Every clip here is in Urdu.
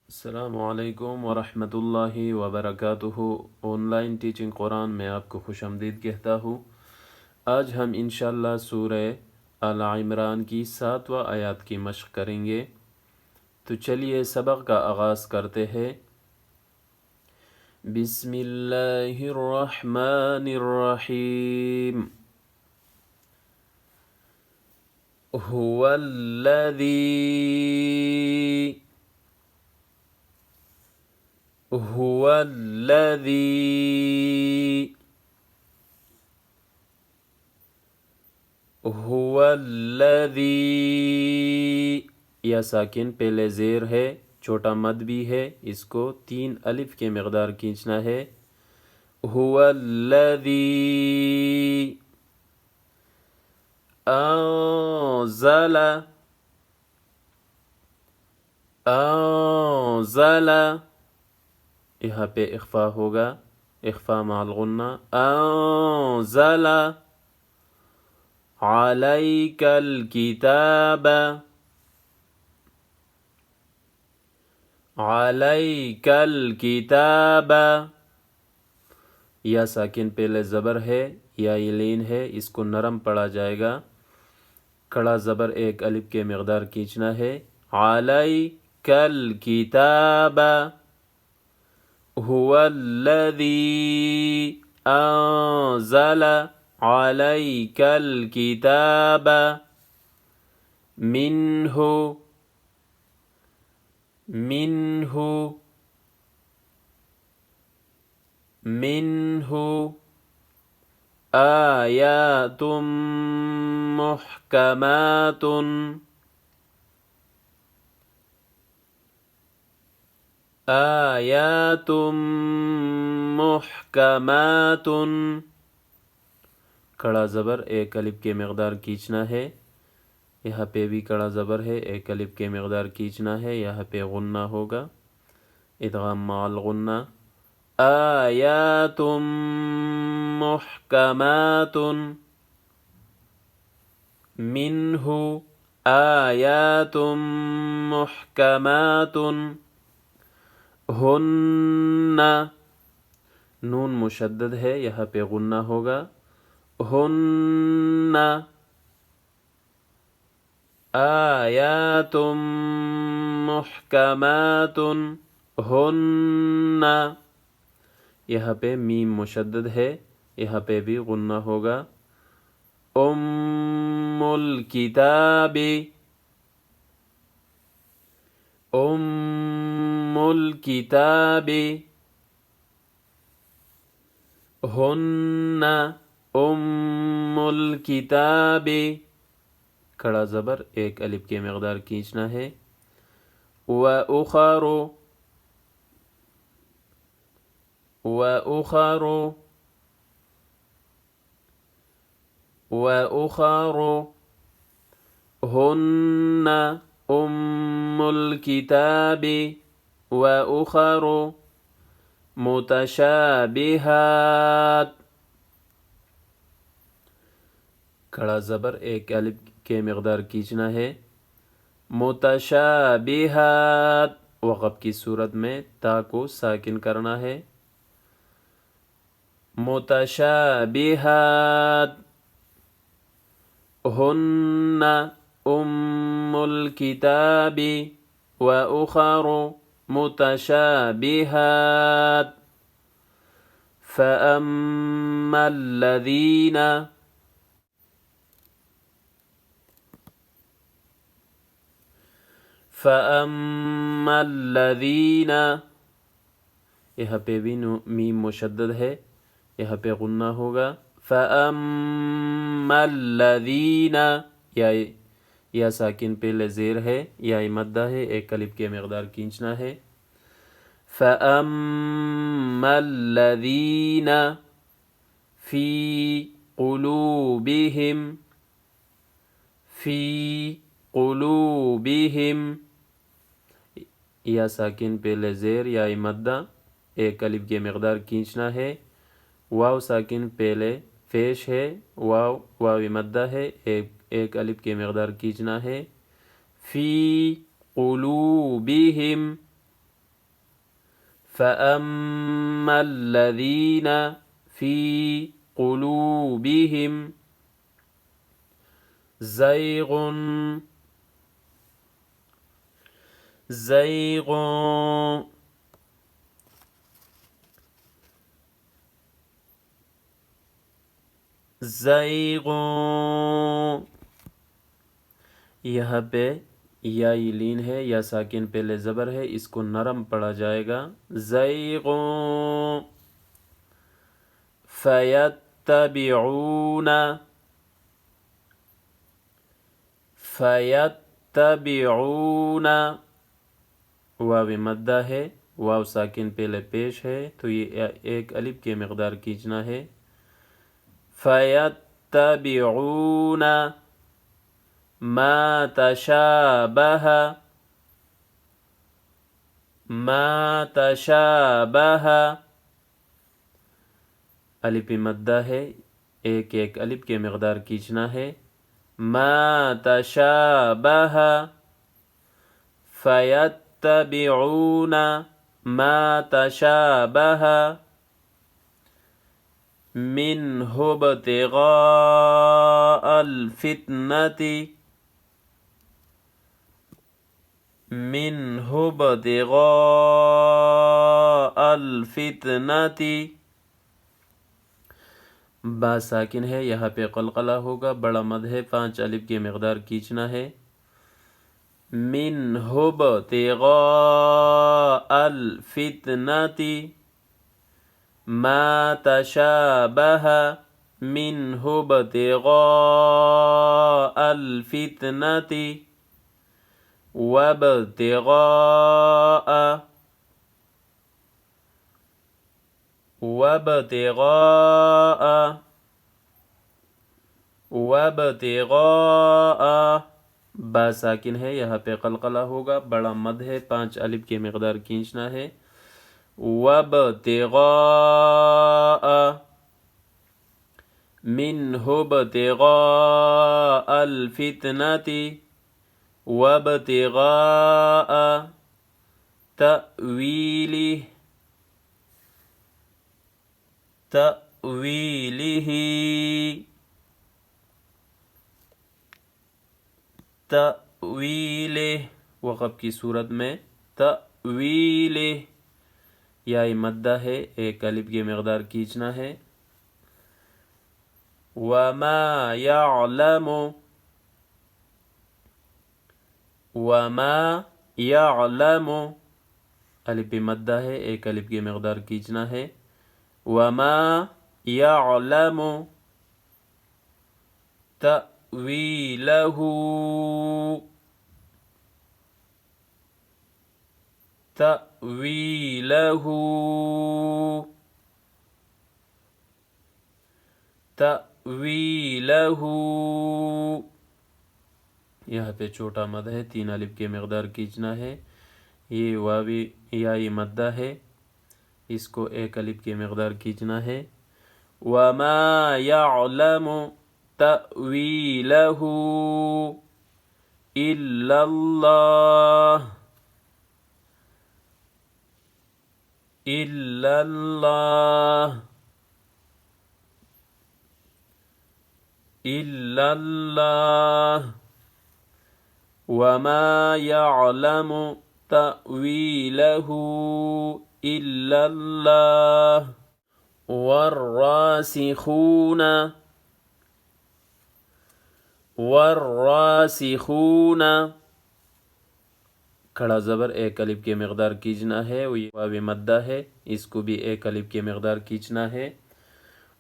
السلام علیکم ورحمۃ اللہ وبرکاتہ۔ آن لائن ٹیچنگ قرآن میں آپ کو خوش آمدید کہتا ہوں۔ آج ہم انشاءاللہ سورہ آل عمران کی 7واں آیات کی مشق کریں گے، تو چلیے سبق کا آغاز کرتے ہیں۔ بسم اللہ الرحمن الرحیم۔ هو الذی هو الذی هو الذی، یا ساکن پہلے زیر ہے، چھوٹا مد بھی ہے، اس کو 3 الف کے مقدار کھینچنا ہے۔ هو الذی انزل، یہاں پہ اخفا ہوگا، اخفا مع الغنہ، انزل علیک الکتاب، علیک الکتاب، یا ساکن پہلے زبر ہے، یا لین ہے، اس کو نرم پڑھا جائے گا، کھڑا زبر ایک الف کے مقدار کھینچنا ہے۔ علیک الکتاب هو الذی انزل علیک الکتاب منہ آیات محکمات، آیات محکمات، کھڑا زبر ایک الف کے مقدار کھینچنا ہے، یہاں پہ بھی کڑا زبر ہے، ایک الف کے مقدار کھینچنا ہے، یہاں پہ غنہ ہوگا، ادغام مع الغنہ۔ آیات محکمات منہ آیات محکمات ہن، نون مشدد ہے، یہاں پہ غنہ ہوگا، ہن آیات محکمات ہن، یہاں پہ میم مشدد ہے، یہاں پہ بھی غنہ ہوگا، ام الکتاب، ام الکتاب ہن ام الکتاب، کھڑا زبر ایک الف کے مقدار کھینچنا ہے۔ وَأُخَرُ ہن ام الکتاب وَأُخَرُ متشابہات، کھڑا زبر ایک الف کے مقدار کھینچنا ہے۔ متشابہات، وقف کی صورت میں تا کو ساکن کرنا ہے۔ متشابہات ہن ام الکتاب وَأُخَرُ متشابہات، فَأَمَّا الَّذِينَ، یہاں پہ بھی میم مشدد ہے، یہاں پہ غنہ ہوگا، فَأَمَّا الَّذِينَ، یا ساکن پہلے زیر ہے، یا مدہ ہے، ایک الف کے مقدار کھینچنا ہے۔ فَأَمَّا الَّذِينَ فِي قُلُوبِهِمْ، یا ساکن پہلے زیر، یا مدہ ایک الف کے مقدار کھینچنا ہے۔ واو ساکن پہلے پیش ہے، واو مدہ ہے، ایک الف کے مقدار کھینچنا ہے۔ فی قلوبہم، فَأَمَّا الَّذِينَ فِي قُلُوبِهِمْ زَيْغٌ یہاں پہ یا لین ہے، یا ساکن پہلے زبر ہے، اس کو نرم پڑھا جائے گا. زَيْغٌ فَيَتَّبِعُونَ واو مدہ ہے، واو ساکن پہلے پیش ہے تو یہ ایک الف کے مقدار کھینچنا ہے. فَيَتَّبِعُونَ مَا تَشَابَهَ الف مدہ ہے، ایک الف کے مقدار کھینچنا ہے. مَا تَشَابَهَ فَيَتَّبِعُونَ مَا تَشَابَهَ مِنْهُ ابْتِغَاءَ الْفِتْنَةِ. با ساکن ہے، یہاں پہ قلقلہ ہوگا، بڑا مد ہے، 5 الف کی مقدار کھینچنا ہے. مِنْهُ ابْتِغَاءَ الْفِتْنَةِ مَا تَشَابَهَ مِنْهُ ابْتِغَاءَ الْفِتْنَةِ وَابْتِغَاءَ با ساکن ہے، یہاں پہ قلقلہ ہوگا، بڑا مد ہے، 5 الف کی مقدار کھینچنا ہے. وَابْتِغَاءَ مِنْهُ ابْتِغَاءَ الْفِتْنَةِ وَابْتِغَاءَ تَأْوِيلِهِ وقف کی صورت میں تأویلہ یا مدہ ہے، ایک الف کی مقدار کھینچنا ہے. وَمَا يَعْلَمُ الف مدہ ہے، ایک الف کی مقدار کھینچنا ہے. وَمَا يَعْلَمُ تَأْوِيلَهُ یہاں پہ چھوٹا مد ہے، 3 الف کی مقدار کھینچنا ہے. یہ واوی یا مدہ ہے، اس کو ایک الف کی مقدار کھینچنا ہے. وَمَا يَعْلَمُ تَأْوِيلَهُ إِلَّا اللَّهُ وَمَا يَعْلَمُ تَأْوِيلَهُ إِلَّا اللَّهُ والراسخون کھڑا زبر ایک الف کی مقدار کھینچنا ہے، واو مدہ ہے، اس کو بھی ایک الف کی مقدار کھینچنا ہے.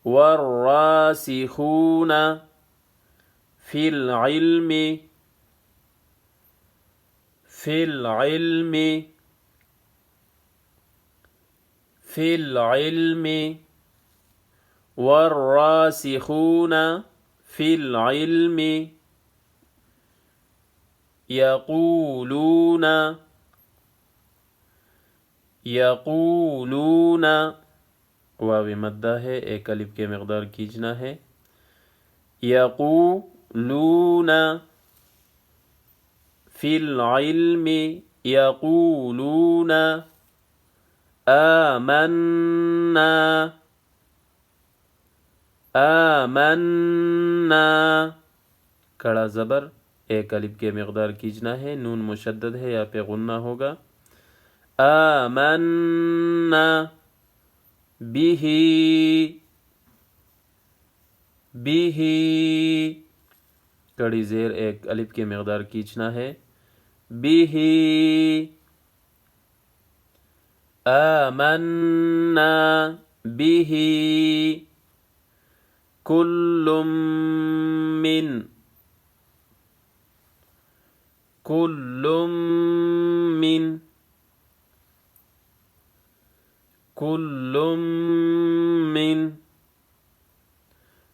والراسخون فی العلم والراسخون فی العلم یقولون واو مدہ ہے، ایک الف کی مقدار کھینچنا ہے. یقولون فی العلم یقولون آمنا آمنا کڑا زبر ایک الف کے مقدار کھینچنا ہے، نون مشدد ہے، یہاں پہ غنہ ہوگا. آمنا به به کڑی زیر ایک الف کے مقدار کھینچنا ہے. به آمنا به كل من كل من كل من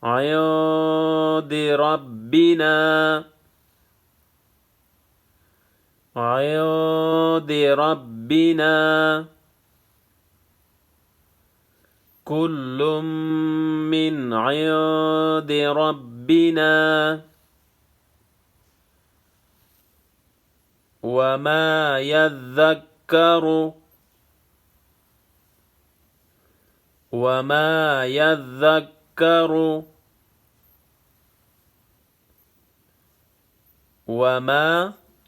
عند ربنا عند ربنا كل من عند ربنا وما يذكر وما يذكر وما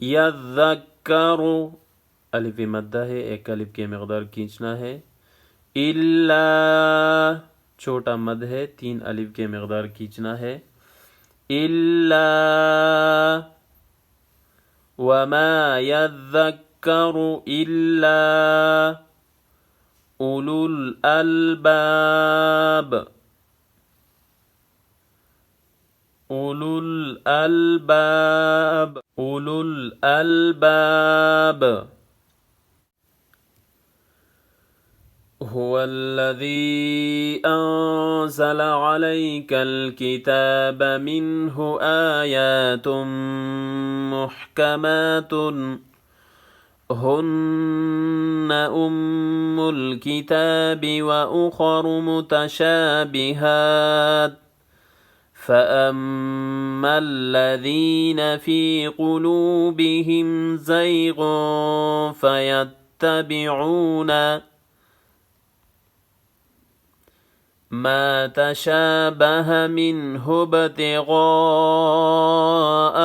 يذكر الف مدہ ہے، ایک الف کے مقدار کھینچنا ہے. الا چھوٹا مد ہے، 3 الف کے مقدار کھینچنا ہے. الا وما يذكر الا اولو الالباب اولو الالباب اولو الالباب. هو الذي أنزل عليك الكتاب منه آيات محكمات هن أم الكتاب وأخر متشابهات فأما الذين في قلوبهم زيغ فيتبعون ما تشابه منه ابتغاء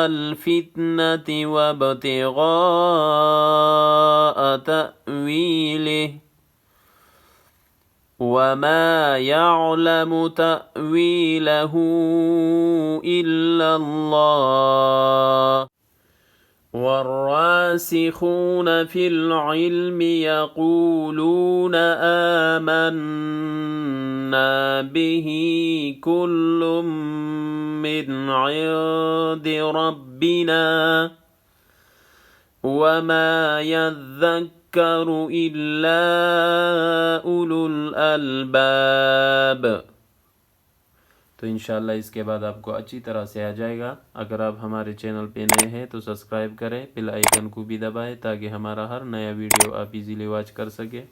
الفتنة وابتغاء تأويله وما يعلم تأويله إلا الله والراسخون في العلم يقولون آمنا به كل من عند ربنا وما يذكر إلا أولو الألباب. تو انشاءاللہ اس کے بعد آپ کو اچھی طرح سے آ جائے گا. اگر آپ ہمارے چینل پہ نئے ہیں تو سبسکرائب کریں، بیل آئیکن کو بھی دبائیں تاکہ ہمارا ہر نیا ویڈیو آپ ایزیلی واچ کر سکیں.